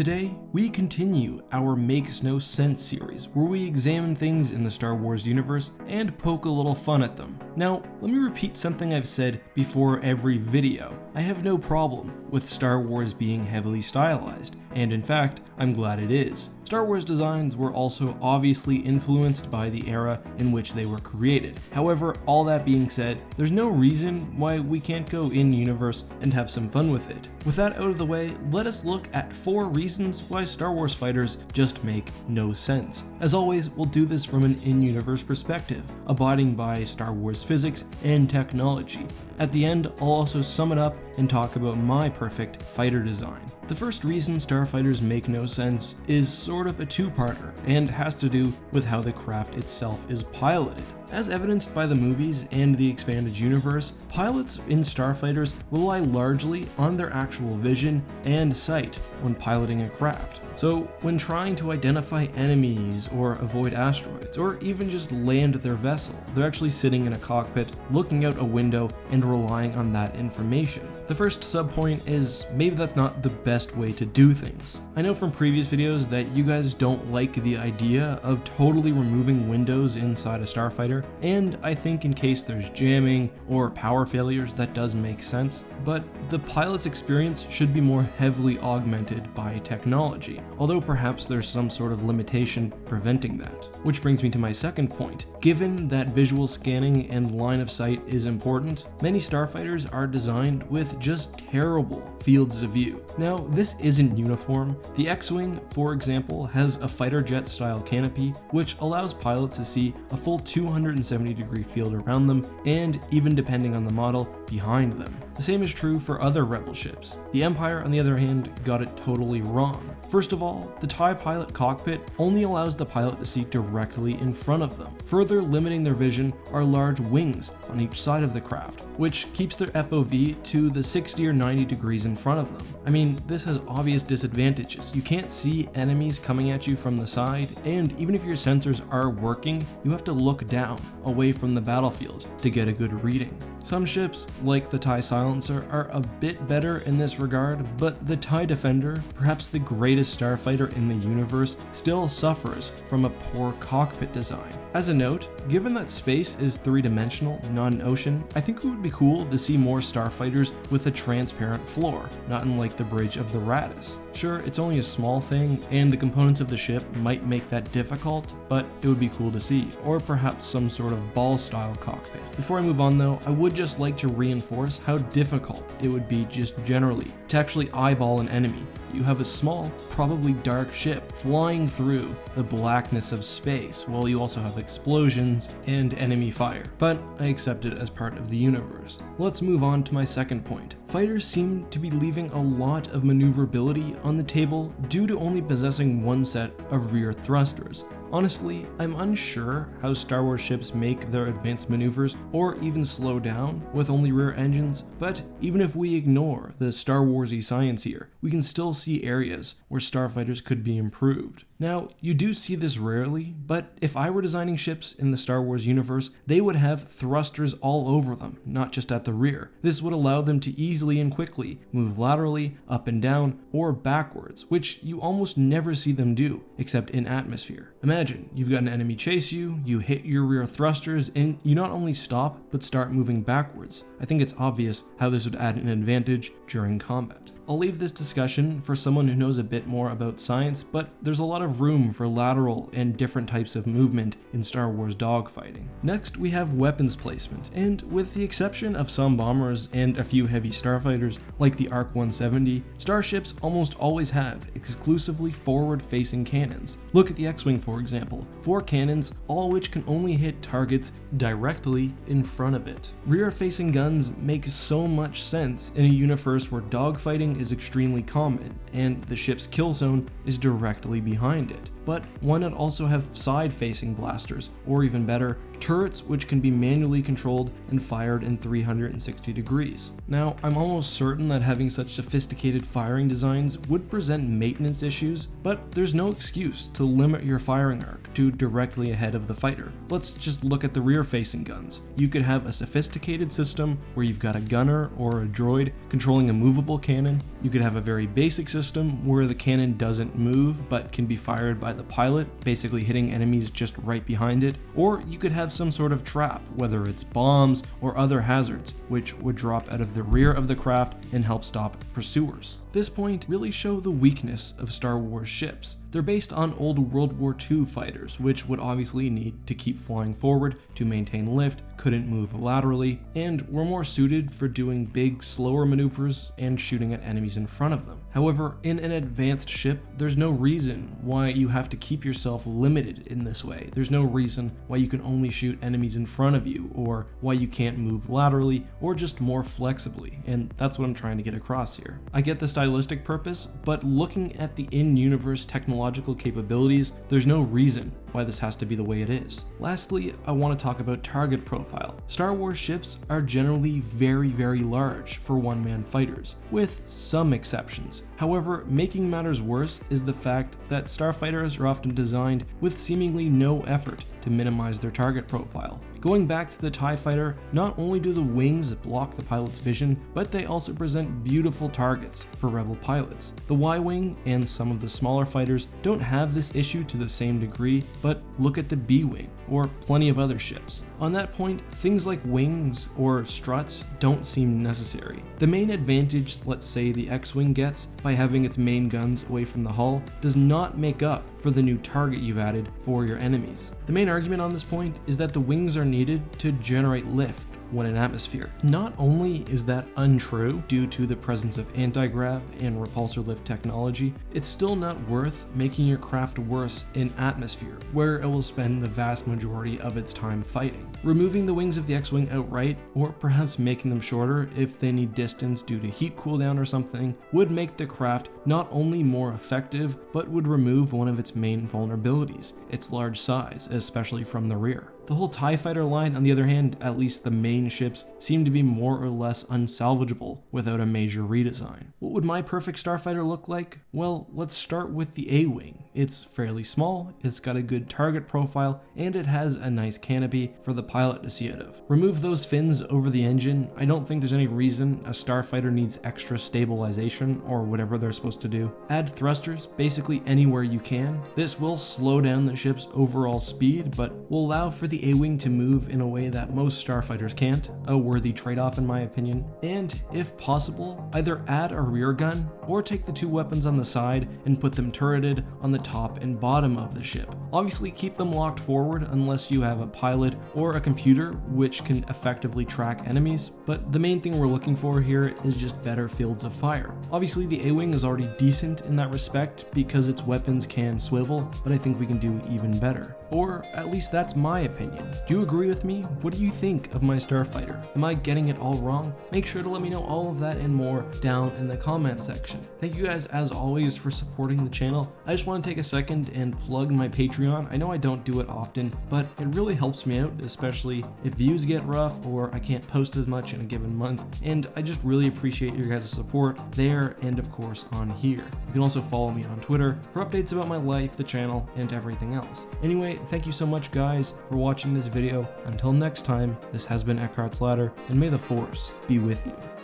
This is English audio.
Today, we continue our Makes No Sense series, where we examine things in the Star Wars universe and poke a little fun at them. Now, let me repeat something I've said before every video. I have no problem with Star Wars being heavily stylized, and in fact, I'm glad it is. Star Wars designs were also obviously influenced by the era in which they were created. However, all that being said, there's no reason why we can't go in-universe and have some fun with it. With that out of the way, let us look at 4 reasons why Star Wars fighters just make no sense. As always, we'll do this from an in-universe perspective, abiding by Star Wars physics and technology. At the end, I'll also sum it up and talk about my perfect fighter design. The first reason starfighters make no sense is sort of a two-parter and has to do with how the craft itself is piloted. As evidenced by the movies and the expanded universe, pilots in starfighters rely largely on their actual vision and sight when piloting a craft. So when trying to identify enemies or avoid asteroids, or even just land their vessel, they're actually sitting in a cockpit, looking out a window and relying on that information. The first subpoint is maybe that's not the best way to do things. I know from previous videos that you guys don't like the idea of totally removing windows inside a starfighter, and I think in case there's jamming or power failures that does make sense, but the pilot's experience should be more heavily augmented by technology, although perhaps there's some sort of limitation preventing that. Which brings me to my second point. Given that visual scanning and line of sight is important, many starfighters are designed with just terrible fields of view. Now, this isn't uniform. The X-Wing, for example, has a fighter jet style canopy, which allows pilots to see a full 270-degree field around them, and even depending on the model, behind them. The same is true for other Rebel ships. The Empire, on the other hand, got it totally wrong. First of all, the TIE pilot cockpit only allows the pilot to see directly in front of them. Further limiting their vision are large wings on each side of the craft, which keeps their FOV to the 60 or 90 degrees in front of them. I mean, this has obvious disadvantages. You can't see enemies coming at you from the side, and even if your sensors are working, you have to look down, away from the battlefield, to get a good reading. Some ships, like the TIE Silencer, are a bit better in this regard, but the TIE Defender, perhaps the greatest starfighter in the universe, still suffers from a poor cockpit design. As a note, given that space is 3-dimensional, not an ocean, I think it would be cool to see more starfighters with a transparent floor, not unlike the bridge of the Radis. Sure, it's only a small thing, and the components of the ship might make that difficult, but it would be cool to see, or perhaps some sort of ball-style cockpit. Before I move on though, I would just like to reinforce how difficult it would be just generally to actually eyeball an enemy. You have a small, probably dark ship flying through the blackness of space, while you also have explosions and enemy fire, but I accept it as part of the universe. Let's move on to my second point. Fighters seem to be leaving a lot of maneuverability on the table due to only possessing one set of rear thrusters. Honestly, I'm unsure how Star Wars ships make their advanced maneuvers or even slow down with only rear engines, but even if we ignore the Star Wars-y science here, we can still see areas where starfighters could be improved. Now, you do see this rarely, but if I were designing ships in the Star Wars universe, they would have thrusters all over them, not just at the rear. This would allow them to easily and quickly move laterally, up and down, or backwards, which you almost never see them do, except in atmosphere. Imagine, you've got an enemy chase you, you hit your rear thrusters, and you not only stop, but start moving backwards. I think it's obvious how this would add an advantage during combat. I'll leave this discussion for someone who knows a bit more about science, but there's a lot of room for lateral and different types of movement in Star Wars dogfighting. Next, we have weapons placement, and with the exception of some bombers and a few heavy starfighters like the ARC 170, starships almost always have exclusively forward-facing cannons. Look at the X-Wing, for example. 4 cannons, all which can only hit targets directly in front of it. Rear-facing guns make so much sense in a universe where dogfighting is extremely common, and the ship's kill zone is directly behind it. but why not also have side-facing blasters, or even better, turrets which can be manually controlled and fired in 360 degrees. Now, I'm almost certain that having such sophisticated firing designs would present maintenance issues, but there's no excuse to limit your firing arc to directly ahead of the fighter. Let's just look at the rear-facing guns. You could have a sophisticated system where you've got a gunner or a droid controlling a movable cannon. You could have a very basic system where the cannon doesn't move but can be fired by the pilot, basically hitting enemies just right behind it. Or you could have some sort of trap, whether it's bombs or other hazards, which would drop out of the rear of the craft and help stop pursuers. This point really show the weakness of Star Wars ships. They're based on old World War II fighters, which would obviously need to keep flying forward to maintain lift, couldn't move laterally, and were more suited for doing big, slower maneuvers and shooting at enemies in front of them. However, in an advanced ship, there's no reason why you have to keep yourself limited in this way. There's no reason why you can only shoot enemies in front of you, or why you can't move laterally, or just more flexibly, and that's what I'm trying to get across here. I get the stylistic purpose, but looking at the in-universe technological capabilities, there's no reason why this has to be the way it is. Lastly, I want to talk about target profile. Star Wars ships are generally very large for one-man fighters, with some exceptions. However, making matters worse is the fact that starfighters are often designed with seemingly no effort to minimize their target profile. Going back to the TIE Fighter, not only do the wings block the pilot's vision, but they also present beautiful targets for rebel pilots. The Y-Wing and some of the smaller fighters don't have this issue to the same degree, but look at the B-Wing, or plenty of other ships. On that point, things like wings or struts don't seem necessary. The main advantage, let's say, the X-Wing gets by having its main guns away from the hull does not make up for the new target you've added for your enemies. The main argument on this point is that the wings are needed to generate lift when in atmosphere. Not only is that untrue due to the presence of anti-grav and repulsor lift technology, it's still not worth making your craft worse in atmosphere, where it will spend the vast majority of its time fighting. Removing the wings of the X-Wing outright, or perhaps making them shorter if they need distance due to heat cooldown or something, would make the craft not only more effective, but would remove one of its main vulnerabilities, its large size, especially from the rear. The whole TIE Fighter line, on the other hand, at least the main ships, seem to be more or less unsalvageable without a major redesign. What would my perfect starfighter look like? Well, let's start with the A-Wing. It's fairly small, it's got a good target profile, and it has a nice canopy for the pilot to see out of. Remove those fins over the engine, I don't think there's any reason a starfighter needs extra stabilization or whatever they're supposed to do. Add thrusters basically anywhere you can. This will slow down the ship's overall speed, but will allow for the A-Wing to move in a way that most starfighters can't, a worthy trade-off in my opinion. And if possible, either add a rear gun or take the two weapons on the side and put them turreted on the top and bottom of the ship. Obviously keep them locked forward unless you have a pilot or a computer which can effectively track enemies, but the main thing we're looking for here is just better fields of fire. Obviously the A-Wing is already decent in that respect because its weapons can swivel, but I think we can do even better. Or at least that's my opinion. Do you agree with me? What do you think of my starfighter? Am I getting it all wrong? Make sure to let me know all of that and more down in the comment section. Thank you guys as always for supporting the channel. I just want to take a second and plug my Patreon. I know I don't do it often, but it really helps me out, especially if views get rough or I can't post as much in a given month, and I just really appreciate your guys' support there and of course on here. You can also follow me on Twitter for updates about my life, the channel, and everything else. Anyway, thank you so much guys for watching this video. Until next time, this has been EckhartsLadder, and may the Force be with you.